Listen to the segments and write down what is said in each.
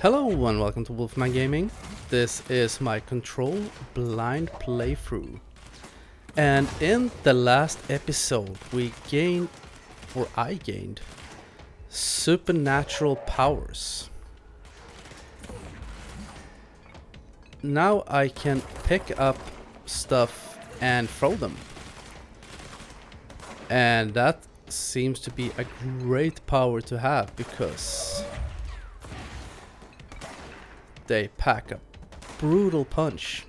Hello and welcome to Wolfman Gaming. This is my Control blind playthrough. And in the last episode I gained supernatural powers. Now I can pick up stuff and throw them. And that seems to be a great power to have because they pack a brutal punch.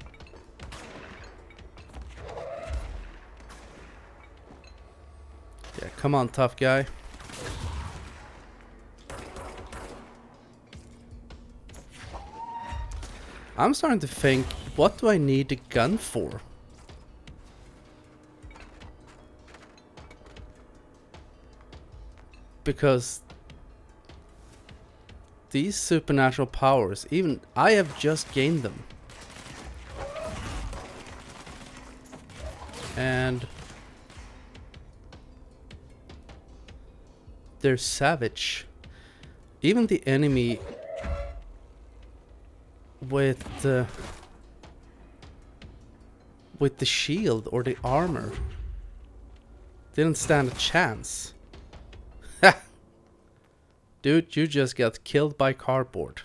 Yeah, come on, tough guy. I'm starting to think, what do I need the gun for? Because these supernatural powers, even I have just gained them. And they're savage. Even the enemy with the shield or the armor didn't stand a chance. Dude, you just got killed by cardboard.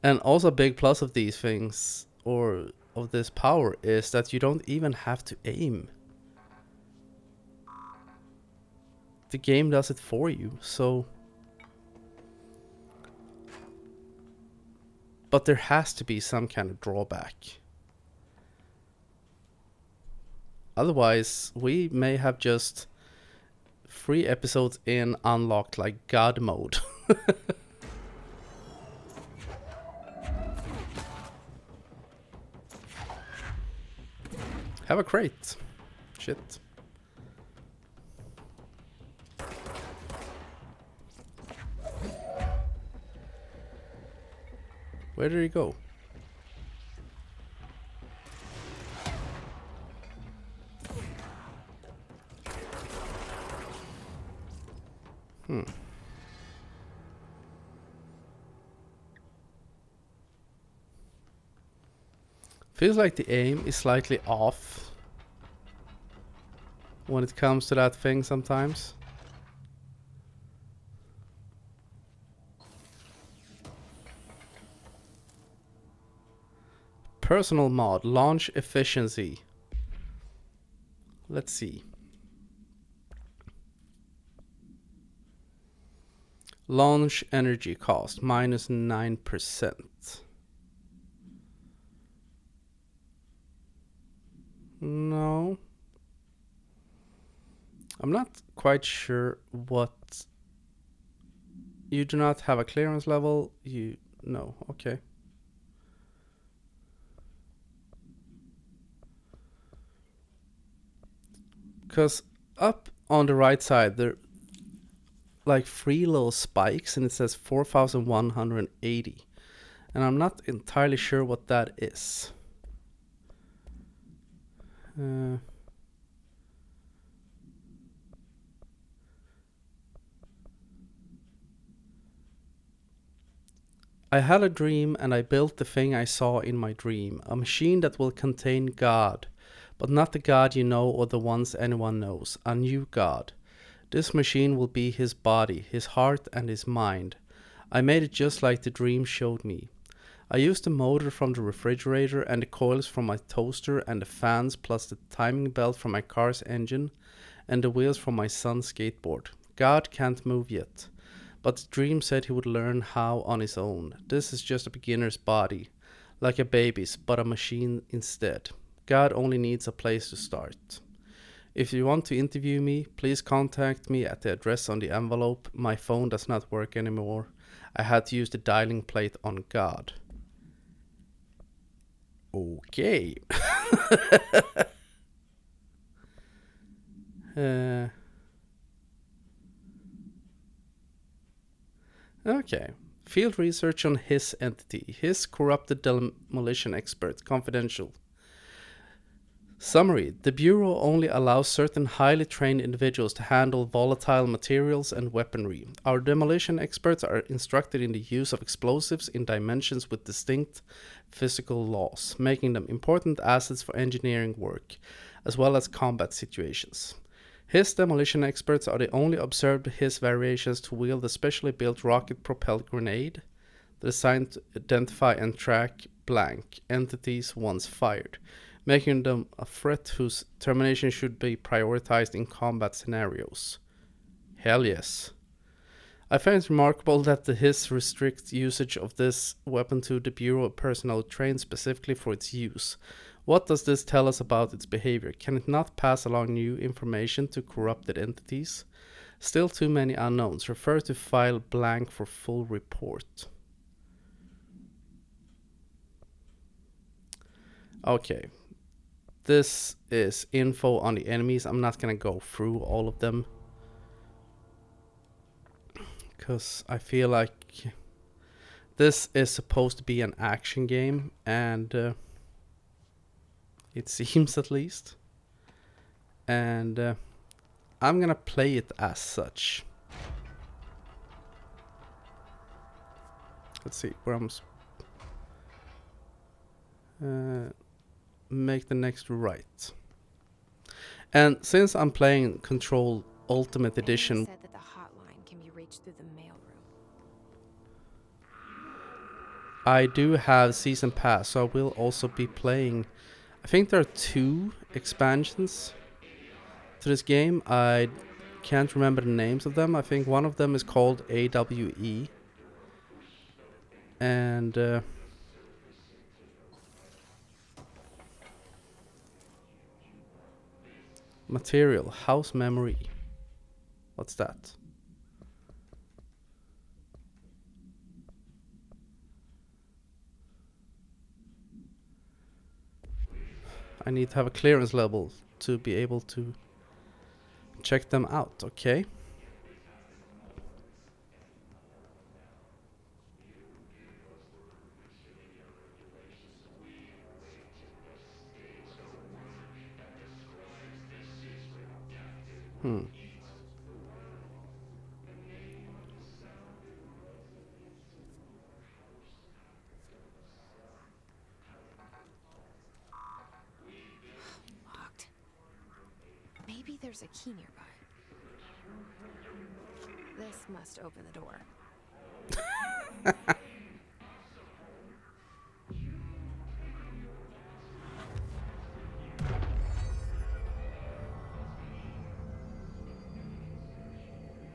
And also a big plus of these things, or of this power, is that you don't even have to aim. The game does it for you, so... But there has to be some kind of drawback. Otherwise, we may have just 3 episodes in unlocked like God mode. Have a crate. Shit. Where did he go? Feels like the aim is slightly off when it comes to that thing sometimes. Personal mod, launch efficiency. Let's see. Launch energy cost, minus 9%. No. I'm not quite sure what... You do not have a clearance level. No, okay. Because up on the right side, there like 3 little spikes and it says 4,180. And I'm not entirely sure what that is. I had a dream and I built the thing I saw in my dream. A machine that will contain God. But not the God you know or the ones anyone knows. A new God. This machine will be his body, his heart and his mind. I made it just like the dream showed me. I used the motor from the refrigerator and the coils from my toaster and the fans plus the timing belt from my car's engine and the wheels from my son's skateboard. God can't move yet, but the dream said he would learn how on his own. This is just a beginner's body, like a baby's, but a machine instead. God only needs a place to start. If you want to interview me, please contact me at the address on the envelope. My phone does not work anymore. I had to use the dialing plate on God. Okay. Okay. Field research on his entity. His corrupted demolition expert. Confidential. Summary: the Bureau only allows certain highly trained individuals to handle volatile materials and weaponry. Our demolition experts are instructed in the use of explosives in dimensions with distinct physical laws, making them important assets for engineering work, as well as combat situations. His demolition experts are the only observed his variations to wield a specially built rocket-propelled grenade designed to identify and track blank entities once fired, making them a threat whose termination should be prioritized in combat scenarios. Hell yes. I find it remarkable that the HIS restricts usage of this weapon to the Bureau personnel trained specifically for its use. What does this tell us about its behavior? Can it not pass along new information to corrupted entities? Still too many unknowns. Refer to file blank for full report. Okay. This is info on the enemies. I'm not gonna go through all of them, because I feel like this is supposed to be an action game, and it seems at least. And I'm gonna play it as such. Let's see where I'm. Make the next right. And since I'm playing Control Ultimate Edition, said that the hotline can be reached through the mailroom. I do have Season Pass, so I will also be playing. I think there are 2 expansions to this game. I can't remember the names of them. I think one of them is called AWE. And material, house memory. What's that? I need to have a clearance level to be able to check them out, okay? Locked. Maybe there's a key nearby. This must open the door.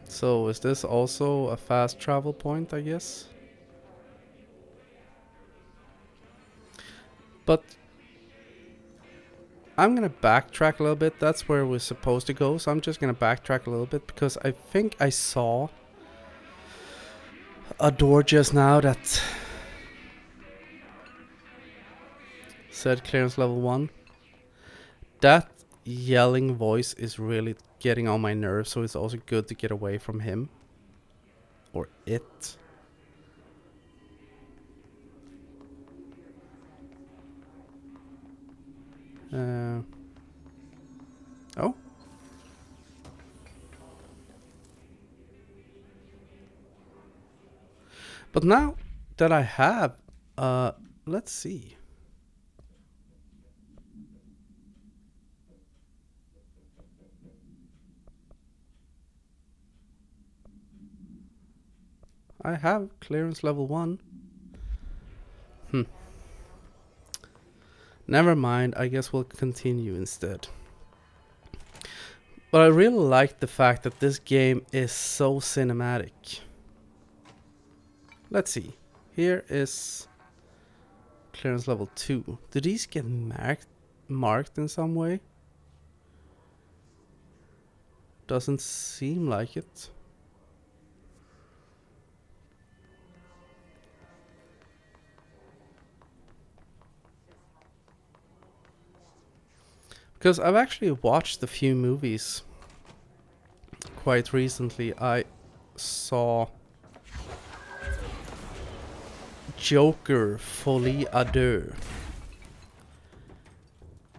So is this also a fast travel point, I guess? But I'm gonna backtrack a little bit. That's where we're supposed to go, so I'm just gonna backtrack a little bit because I think I saw a door just now that said clearance level 1. That yelling voice is really getting on my nerves, so it's also good to get away from him. Or it. Oh. But now that I have, let's see. I have clearance level 1. Never mind, I guess we'll continue instead. But I really like the fact that this game is so cinematic. Let's see. Here is clearance level 2. Do these get marked in some way? Doesn't seem like it. Because I've actually watched a few movies quite recently. I saw Joker Folie à Deux.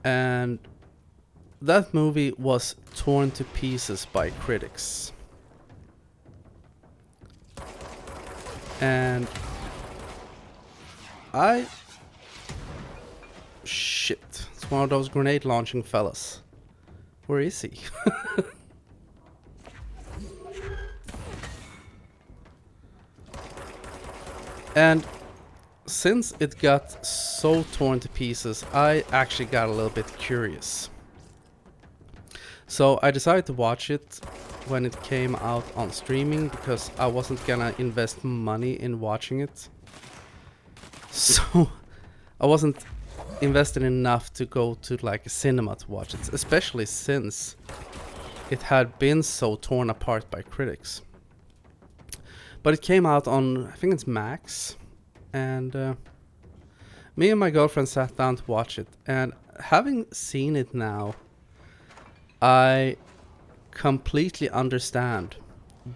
And that movie was torn to pieces by critics. And shit, it's one of those grenade launching fellas. Where is he? And since it got so torn to pieces, I actually got a little bit curious. So I decided to watch it when it came out on streaming because I wasn't gonna invest money in watching it. So I wasn't invested enough to go to like a cinema to watch it, especially since it had been so torn apart by critics. But it came out on, I think it's Max, and me and my girlfriend sat down to watch it, and having seen it now, I completely understand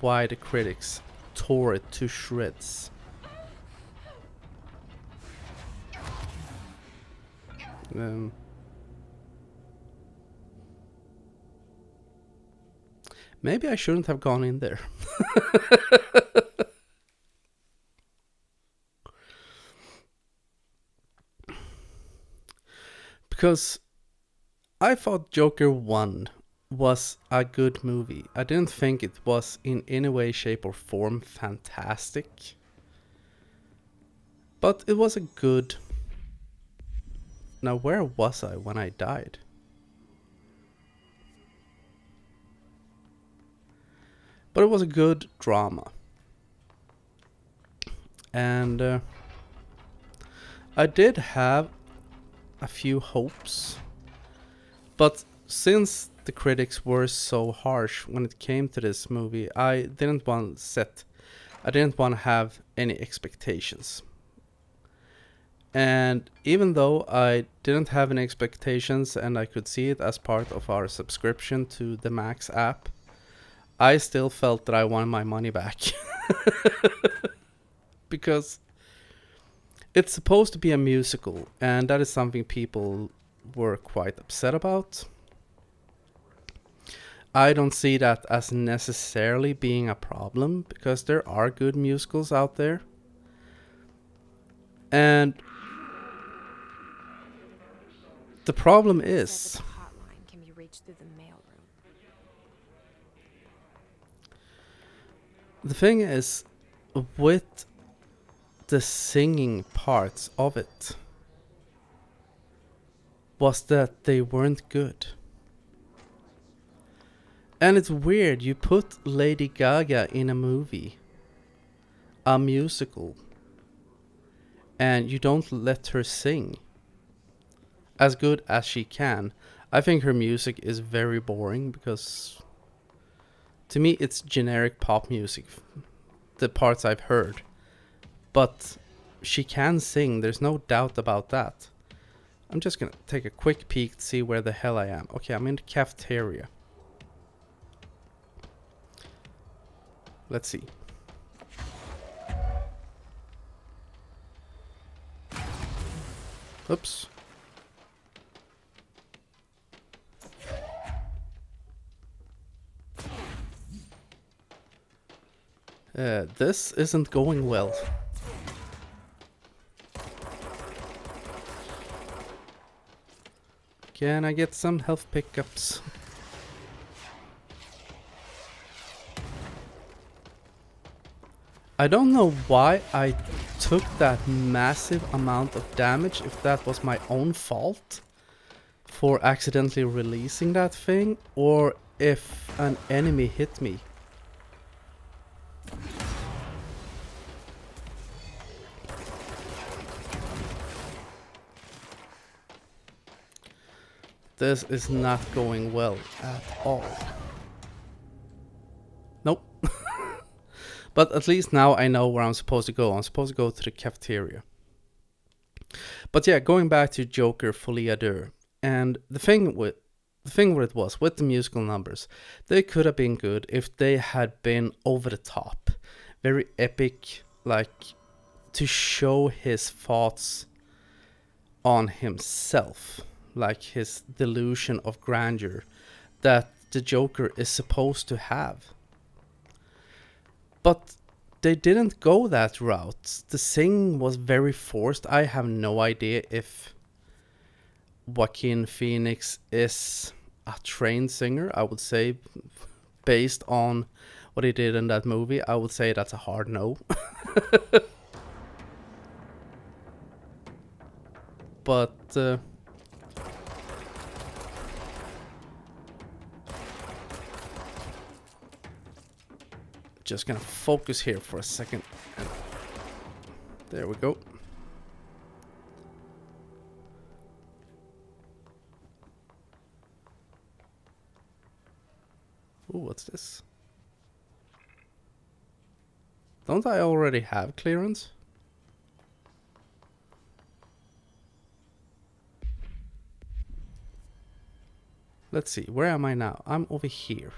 why the critics tore it to shreds. Maybe I shouldn't have gone in there. Because I thought Joker 1 was a good movie. I didn't think it was in any way, shape or form fantastic. But it was a good... Now where was I when I died? But it was a good drama. And I did have a few hopes. But since the critics were so harsh when it came to this movie, I didn't want to have any expectations. And even though I didn't have any expectations and I could see it as part of our subscription to the Max app, I still felt that I wanted my money back. Because it's supposed to be a musical, and that is something people were quite upset about. I don't see that as necessarily being a problem, because there are good musicals out there. And the problem is... The hotline can be reached through the mailroom. The thing is, with the singing parts of it, was that they weren't good. And it's weird, you put Lady Gaga in a movie, a musical, and you don't let her sing as good as she can. I think her music is very boring because to me it's generic pop music, the parts I've heard. But she can sing, there's no doubt about that. I'm just gonna take a quick peek to see where the hell I am. Okay, I'm in the cafeteria. Let's see. Oops. This isn't going well. Can I get some health pickups? I don't know why I took that massive amount of damage, if that was my own fault for accidentally releasing that thing, or if an enemy hit me. This is not going well at all. Nope. But at least now I know where I'm supposed to go. I'm supposed to go to the cafeteria. But yeah, going back to Joker Folie à Deux. And the thing with it was, with the musical numbers, they could have been good if they had been over the top. Very epic, like to show his thoughts on himself. like his delusion of grandeur that the Joker is supposed to have. But they didn't go that route. The singing was very forced. I have no idea if Joaquin Phoenix is a trained singer. I would say, based on what he did in that movie, I would say that's a hard no. But just gonna focus here for a second. There we go. Ooh, what's this? Don't I already have clearance? Let's see, where am I now? I'm over here.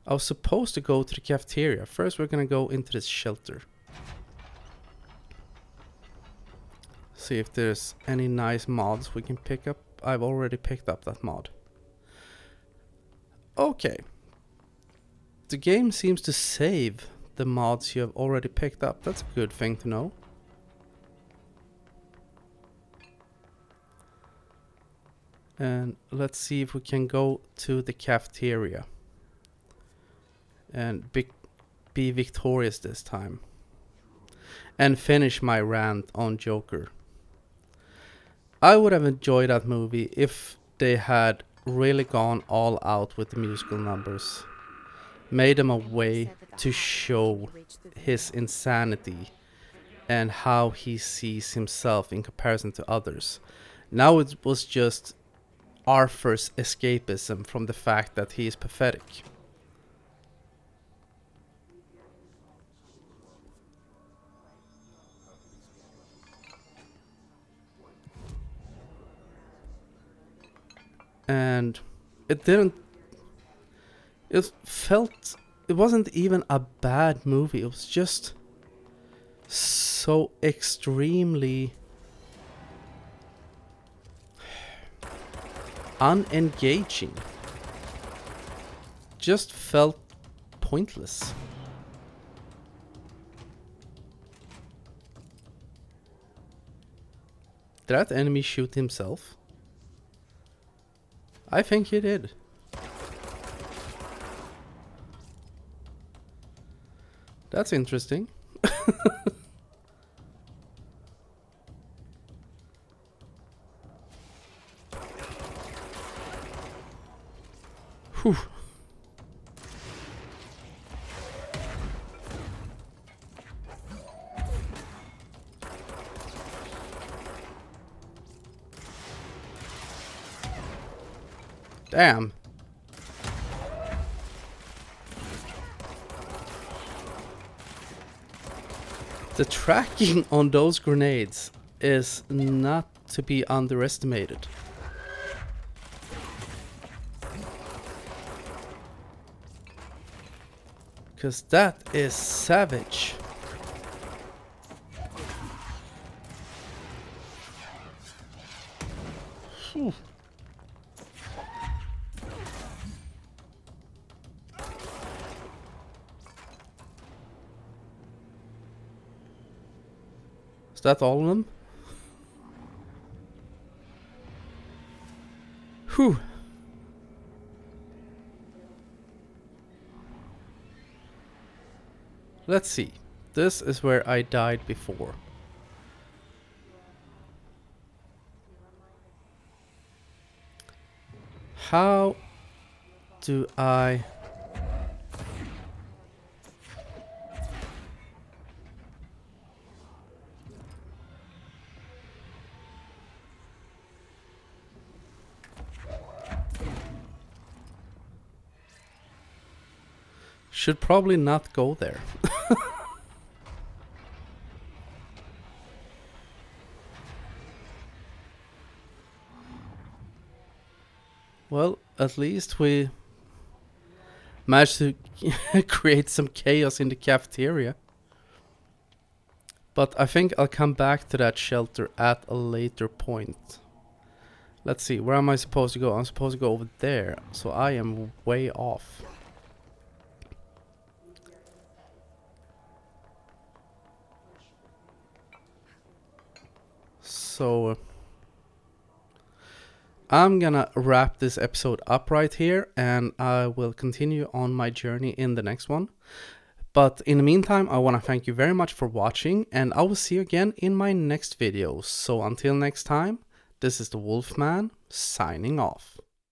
I was supposed to go to the cafeteria. First we're gonna go into this shelter. See if there's any nice mods we can pick up. I've already picked up that mod. Okay. The game seems to save the mods you have already picked up. That's a good thing to know. And let's see if we can go to the cafeteria and be victorious this time and finish my rant on Joker. I would have enjoyed that movie if they had really gone all out with the musical numbers, made them a way to show his insanity and how he sees himself in comparison to others. Now it was just Arthur's escapism from the fact that he is pathetic. And it wasn't even a bad movie. It was just so extremely unengaging. Just felt pointless. Did that enemy shoot himself? I think he did. That's interesting. Whew. Damn. The tracking on those grenades is not to be underestimated. Because that is savage. Whew. Is that all of them? Whew. Let's see. This is where I died before. How do I... Should probably not go there. Well, at least we managed to create some chaos in the cafeteria. But I think I'll come back to that shelter at a later point. Let's see, where am I supposed to go? I'm supposed to go over there, so I am way off. So I'm gonna wrap this episode up right here, and I will continue on my journey in the next one. But in the meantime, I want to thank you very much for watching, and I will see you again in my next video. So until next time, this is the Wolfman signing off.